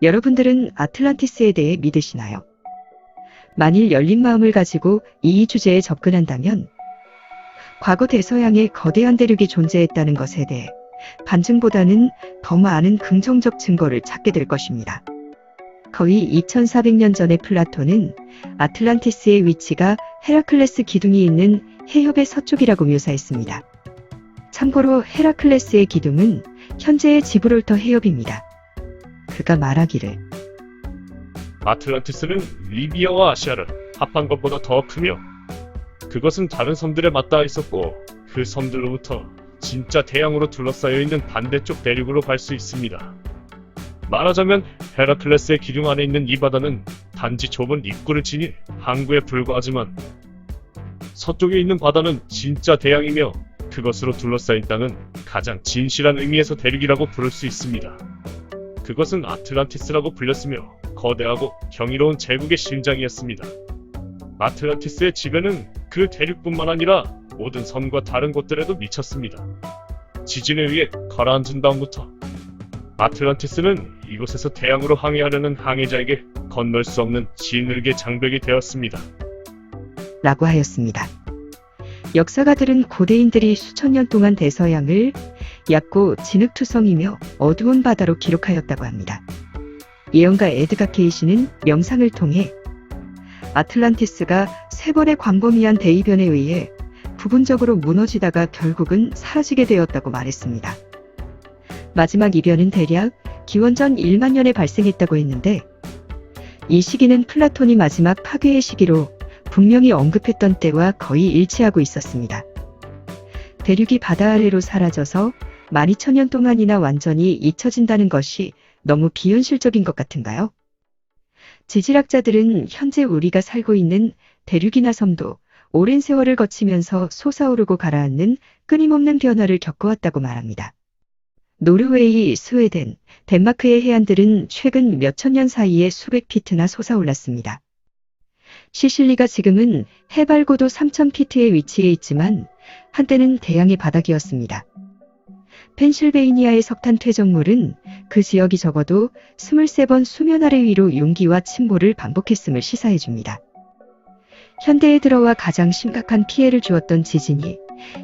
여러분들은 아틀란티스에 대해 믿으시나요? 만일 열린 마음을 가지고 이 주제에 접근한다면 과거 대서양에 거대한 대륙이 존재했다는 것에 대해 반증보다는 더 많은 긍정적 증거를 찾게 될 것입니다. 거의 2400년 전의 플라톤은 아틀란티스의 위치가 헤라클레스 기둥이 있는 해협의 서쪽이라고 묘사했습니다. 참고로 헤라클레스의 기둥은 현재의 지브롤터 해협입니다. 그가 말하기를 아틀란티스는 리비아와 아시아를 합한 것보다 더 크며 그것은 다른 섬들에 맞닿아 있었고 그 섬들로부터 진짜 대양으로 둘러싸여 있는 반대쪽 대륙으로 갈 수 있습니다. 말하자면 헤라클레스의 기둥 안에 있는 이 바다는 단지 좁은 입구를 지닌 항구에 불과하지만 서쪽에 있는 바다는 진짜 대양이며 그것으로 둘러싸인 땅은 가장 진실한 의미에서 대륙이라고 부를 수 있습니다. 그것은 아틀란티스라고 불렸으며 거대하고 경이로운 제국의 심장이었습니다. 아틀란티스의 지배는 그 대륙뿐만 아니라 모든 섬과 다른 곳들에도 미쳤습니다. 지진에 의해 가라앉은 다음부터 아틀란티스는 이곳에서 대양으로 항해하려는 항해자에게 건널 수 없는 진흙의 장벽이 되었습니다. 라고 하였습니다. 역사가들은 고대인들이 수천 년 동안 대서양을 얕고 진흙투성이며 어두운 바다로 기록하였다고 합니다. 예언가 에드가 케이시는 명상을 통해 아틀란티스가 세 번의 광범위한 대이변에 의해 부분적으로 무너지다가 결국은 사라지게 되었다고 말했습니다. 마지막 이변은 대략 기원전 1만 년에 발생했다고 했는데 이 시기는 플라톤이 마지막 파괴의 시기로 분명히 언급했던 때와 거의 일치하고 있었습니다. 대륙이 바다 아래로 사라져서 12,000년 동안이나 완전히 잊혀진다는 것이 너무 비현실적인 것 같은가요? 지질학자들은 현재 우리가 살고 있는 대륙이나 섬도 오랜 세월을 거치면서 솟아오르고 가라앉는 끊임없는 변화를 겪어왔다고 말합니다. 노르웨이, 스웨덴, 덴마크의 해안들은 최근 몇천 년 사이에 수백 피트나 솟아올랐습니다. 시실리가 지금은 해발 고도 3000피트에 위치해 있지만 한때는 대양의 바닥이었습니다. 펜실베이니아의 석탄 퇴적물은 그 지역이 적어도 23번 수면 아래 위로 융기와 침몰을 반복했음을 시사해줍니다. 현대에 들어와 가장 심각한 피해를 주었던 지진이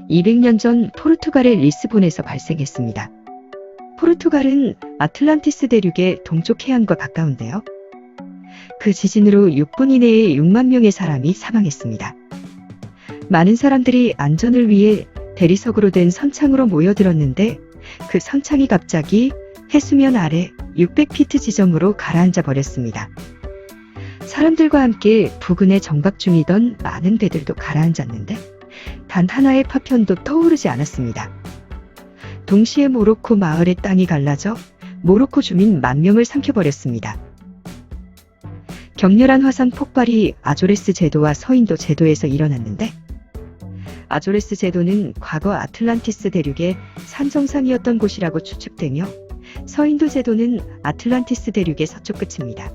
200년 전 포르투갈의 리스본에서 발생했습니다. 포르투갈은 아틀란티스 대륙의 동쪽 해안과 가까운데요. 그 지진으로 6분 이내에 6만 명의 사람이 사망했습니다. 많은 사람들이 안전을 위해 대리석으로 된 선창으로 모여들었는데 그 선창이 갑자기 해수면 아래 600피트 지점으로 가라앉아 버렸습니다. 사람들과 함께 부근에 정박 중이던 많은 배들도 가라앉았는데 단 하나의 파편도 떠오르지 않았습니다. 동시에 모로코 마을의 땅이 갈라져 모로코 주민 10,000명을 삼켜버렸습니다. 격렬한 화산 폭발이 아조레스 제도와 서인도 제도에서 일어났는데 아조레스 제도는 과거 아틀란티스 대륙의 산정상이었던 곳이라고 추측되며 서인도 제도는 아틀란티스 대륙의 서쪽 끝입니다.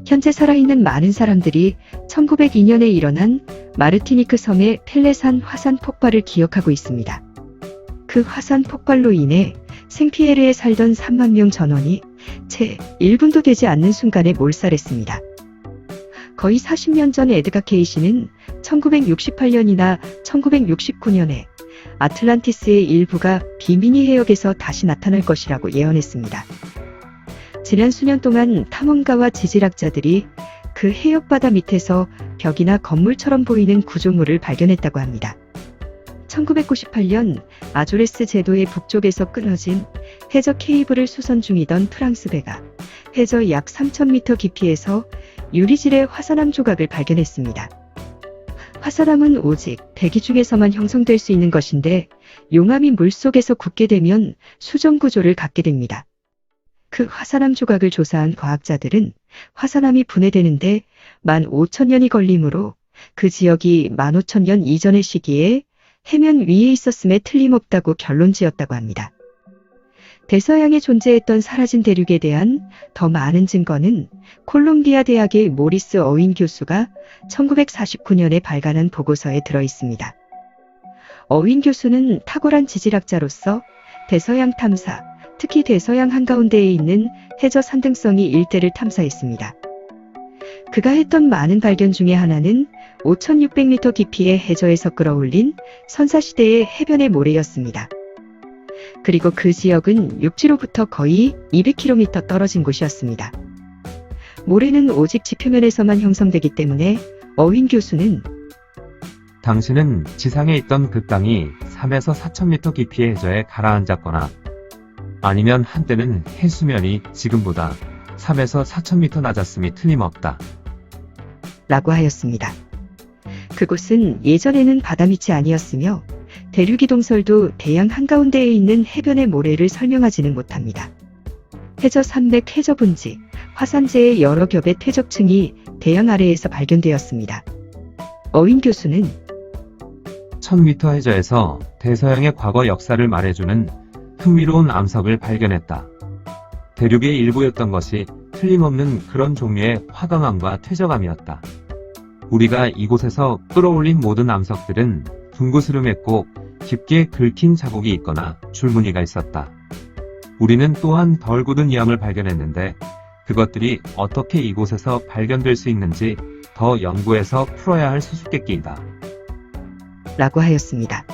현재 살아있는 많은 사람들이 1902년에 일어난 마르티니크 섬의 펠레산 화산 폭발을 기억하고 있습니다. 그 화산 폭발로 인해 생피에르에 살던 3만 명 전원이 채 1분도 되지 않는 순간에 몰살했습니다. 거의 40년 전 에드가 케이시는 1968년이나 1969년에 아틀란티스의 일부가 비미니 해역에서 다시 나타날 것이라고 예언했습니다. 지난 수년 동안 탐험가와 지질학자들이 그 해역바다 밑에서 벽이나 건물처럼 보이는 구조물을 발견했다고 합니다. 1998년 아조레스 제도의 북쪽에서 끊어진 해저 케이블을 수선 중이던 프랑스 배가 해저 약 3,000m 깊이에서 유리질의 화산암 조각을 발견했습니다. 화산암은 오직 대기 중에서만 형성될 수 있는 것인데 용암이 물속에서 굳게 되면 수정 구조를 갖게 됩니다. 그 화산암 조각을 조사한 과학자들은 화산암이 분해되는데 15,000년이 걸리므로 그 지역이 15,000년 이전의 시기에 해면 위에 있었음에 틀림없다고 결론지었다고 합니다. 대서양에 존재했던 사라진 대륙에 대한 더 많은 증거는 콜롬비아 대학의 모리스 어윈 교수가 1949년에 발간한 보고서에 들어 있습니다. 어윈 교수는 탁월한 지질학자로서 대서양 탐사, 특히 대서양 한가운데에 있는 해저 산등성이 일대를 탐사했습니다. 그가 했던 많은 발견 중에 하나는 5,600m 깊이의 해저에서 끌어올린 선사시대의 해변의 모래였습니다. 그리고 그 지역은 육지로부터 거의 200km 떨어진 곳이었습니다. 모래는 오직 지표면에서만 형성되기 때문에 어윈 교수는 당신은 지상에 있던 그 땅이 3에서 4,000m 깊이의 해저에 가라앉았거나 아니면 한때는 해수면이 지금보다 3에서 4,000m 낮았음이 틀림없다. 라고 하였습니다. 그곳은 예전에는 바다 밑이 아니었으며 대륙 이동설도 대양 한가운데에 있는 해변의 모래를 설명하지는 못합니다. 해저 산맥, 해저 분지, 화산재의 여러 겹의 퇴적층이 대양 아래에서 발견되었습니다. 어윈 교수는 1000m 해저에서 대서양의 과거 역사를 말해주는 흥미로운 암석을 발견했다. 대륙의 일부였던 것이 틀림없는 그런 종류의 화강암과 퇴적암이었다. 우리가 이곳에서 끌어올린 모든 암석들은 둥그스름했고 깊게 긁힌 자국이 있거나 줄무늬가 있었다. 우리는 또한 덜 굳은 이암을 발견했는데 그것들이 어떻게 이곳에서 발견될 수 있는지 더 연구해서 풀어야 할 수수께끼이다. 라고 하였습니다.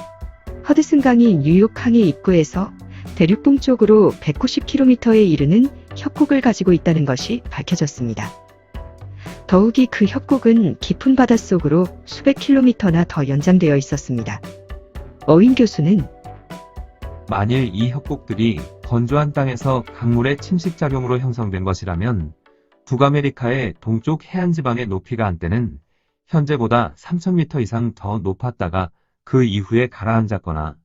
허드슨 강이 뉴욕 항해 입구에서 대륙 동쪽으로 190km에 이르는 협곡을 가지고 있다는 것이 밝혀졌습니다. 더욱이 그 협곡은 깊은 바닷속으로 수백 킬로미터나 더 연장되어 있었습니다. 어윈 교수는 만일 이 협곡들이 건조한 땅에서 강물의 침식작용으로 형성된 것이라면 북아메리카의 동쪽 해안지방의 높이가 한때는 현재보다 3,000m 이상 더 높았다가 그 이후에 가라앉았거나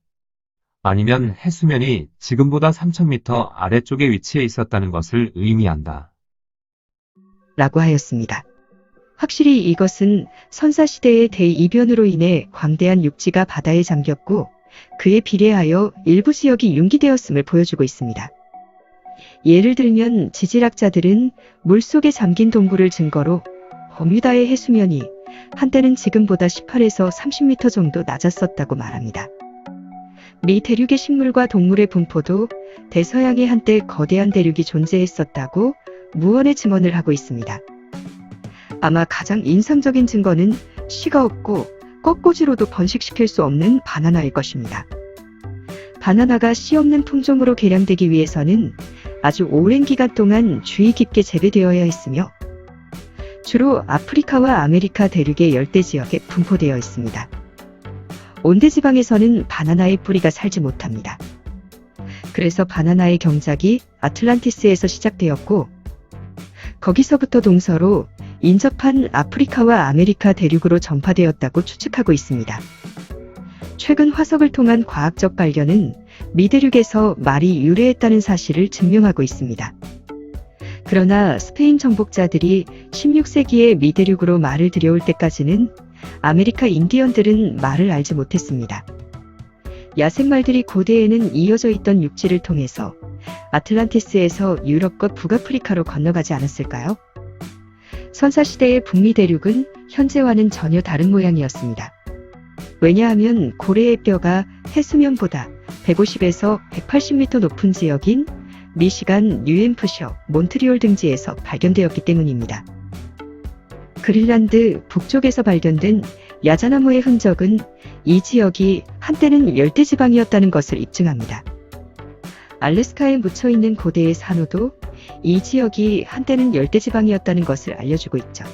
아니면 해수면이 지금보다 3,000m 아래쪽에 위치해 있었다는 것을 의미한다. 라고 하였습니다. 확실히 이것은 선사시대의 대이변으로 인해 광대한 육지가 바다에 잠겼고 그에 비례하여 일부 지역이 융기되었음을 보여주고 있습니다. 예를 들면 지질학자들은 물속에 잠긴 동굴을 증거로 버뮤다의 해수면이 한때는 지금보다 18에서 30m 정도 낮았었다고 말합니다. 미 대륙의 식물과 동물의 분포도 대서양에 한때 거대한 대륙이 존재했었다고 무언의 증언을 하고 있습니다. 아마 가장 인상적인 증거는 씨가 없고 꺾꽂이로도 번식시킬 수 없는 바나나일 것입니다. 바나나가 씨 없는 품종으로 개량되기 위해서는 아주 오랜 기간 동안 주의 깊게 재배되어야 했으며 주로 아프리카와 아메리카 대륙의 열대 지역에 분포되어 있습니다. 온대지방에서는 바나나의 뿌리가 살지 못합니다. 그래서 바나나의 경작이 아틀란티스에서 시작되었고 거기서부터 동서로 인접한 아프리카와 아메리카 대륙으로 전파되었다고 추측하고 있습니다. 최근 화석을 통한 과학적 발견은 미대륙에서 말이 유래했다는 사실을 증명하고 있습니다. 그러나 스페인 정복자들이 16세기에 미대륙으로 말을 들여올 때까지는 아메리카 인디언들은 말을 알지 못했습니다. 야생말들이 고대에는 이어져 있던 육지를 통해서 아틀란티스에서 유럽과 북아프리카로 건너가지 않았을까요? 선사시대의 북미 대륙은 현재와는 전혀 다른 모양이었습니다. 왜냐하면 고래의 뼈가 해수면보다 150에서 180m 높은 지역인 미시간, 뉴햄프셔, 몬트리올 등지에서 발견되었기 때문입니다. 그린란드 북쪽에서 발견된 야자나무의 흔적은 이 지역이 한때는 열대지방이었다는 것을 입증합니다. 알래스카에 묻혀있는 고대의 산호도 이 지역이 한때는 열대지방이었다는 것을 알려주고 있죠.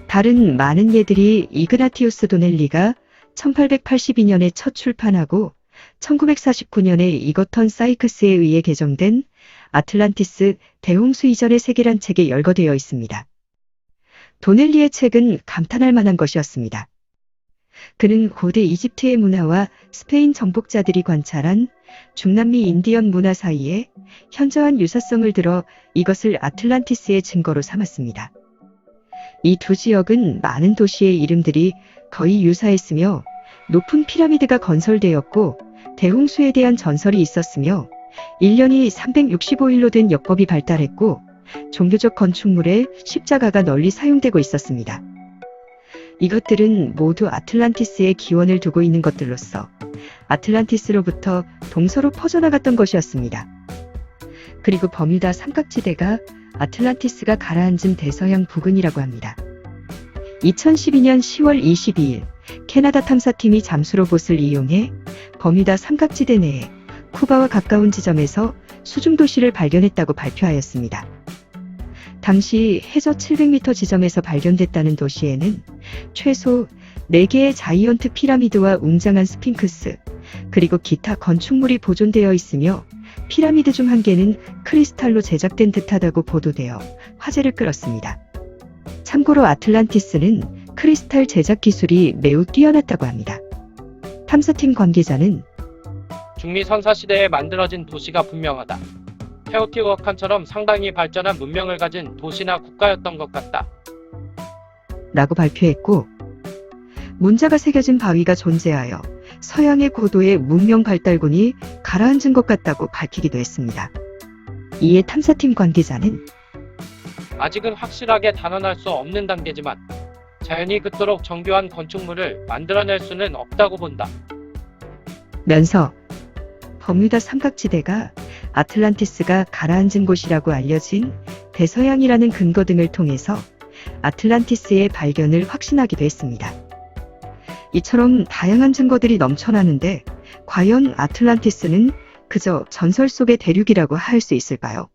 다른 많은 예들이 이그나티우스 도넬리가 1882년에 첫 출판하고 1949년에 이거턴 사이크스에 의해 개정된 아틀란티스 대홍수 이전의 세계란 책에 열거되어 있습니다. 도넬리의 책은 감탄할 만한 것이었습니다. 그는 고대 이집트의 문화와 스페인 정복자들이 관찰한 중남미 인디언 문화 사이에 현저한 유사성을 들어 이것을 아틀란티스의 증거로 삼았습니다. 이 두 지역은 많은 도시의 이름들이 거의 유사했으며 높은 피라미드가 건설되었고 대홍수에 대한 전설이 있었으며 1년이 365일로 된 역법이 발달했고 종교적 건축물에 십자가가 널리 사용되고 있었습니다. 이것들은 모두 아틀란티스의 기원을 두고 있는 것들로서 아틀란티스로부터 동서로 퍼져나갔던 것이었습니다. 그리고 버뮤다 삼각지대가 아틀란티스가 가라앉은 대서양 부근이라고 합니다. 2012년 10월 22일 캐나다 탐사팀이 잠수 로봇을 이용해 버뮤다 삼각지대 내에 쿠바와 가까운 지점에서 수중 도시를 발견했다고 발표하였습니다. 당시 해저 700m 지점에서 발견됐다는 도시에는 최소 4개의 자이언트 피라미드와 웅장한 스핑크스, 그리고 기타 건축물이 보존되어 있으며 피라미드 중 한 개는 크리스탈로 제작된 듯하다고 보도되어 화제를 끌었습니다. 참고로 아틀란티스는 크리스탈 제작 기술이 매우 뛰어났다고 합니다. 탐사팀 관계자는 중미 선사 시대에 만들어진 도시가 분명하다. 테오티후아칸처럼 상당히 발전한 문명을 가진 도시나 국가였던 것 같다. 라고 발표했고, 문자가 새겨진 바위가 존재하여 서양의 고도의 문명 발달군이 가라앉은 것 같다고 밝히기도 했습니다. 이에 탐사팀 관계자는 아직은 확실하게 단언할 수 없는 단계지만 자연이 그토록 정교한 건축물을 만들어낼 수는 없다고 본다. 면서 버뮤다 삼각지대가 아틀란티스가 가라앉은 곳이라고 알려진 대서양이라는 근거 등을 통해서 아틀란티스의 발견을 확신하기도 했습니다. 이처럼 다양한 증거들이 넘쳐나는데 과연 아틀란티스는 그저 전설 속의 대륙이라고 할 수 있을까요?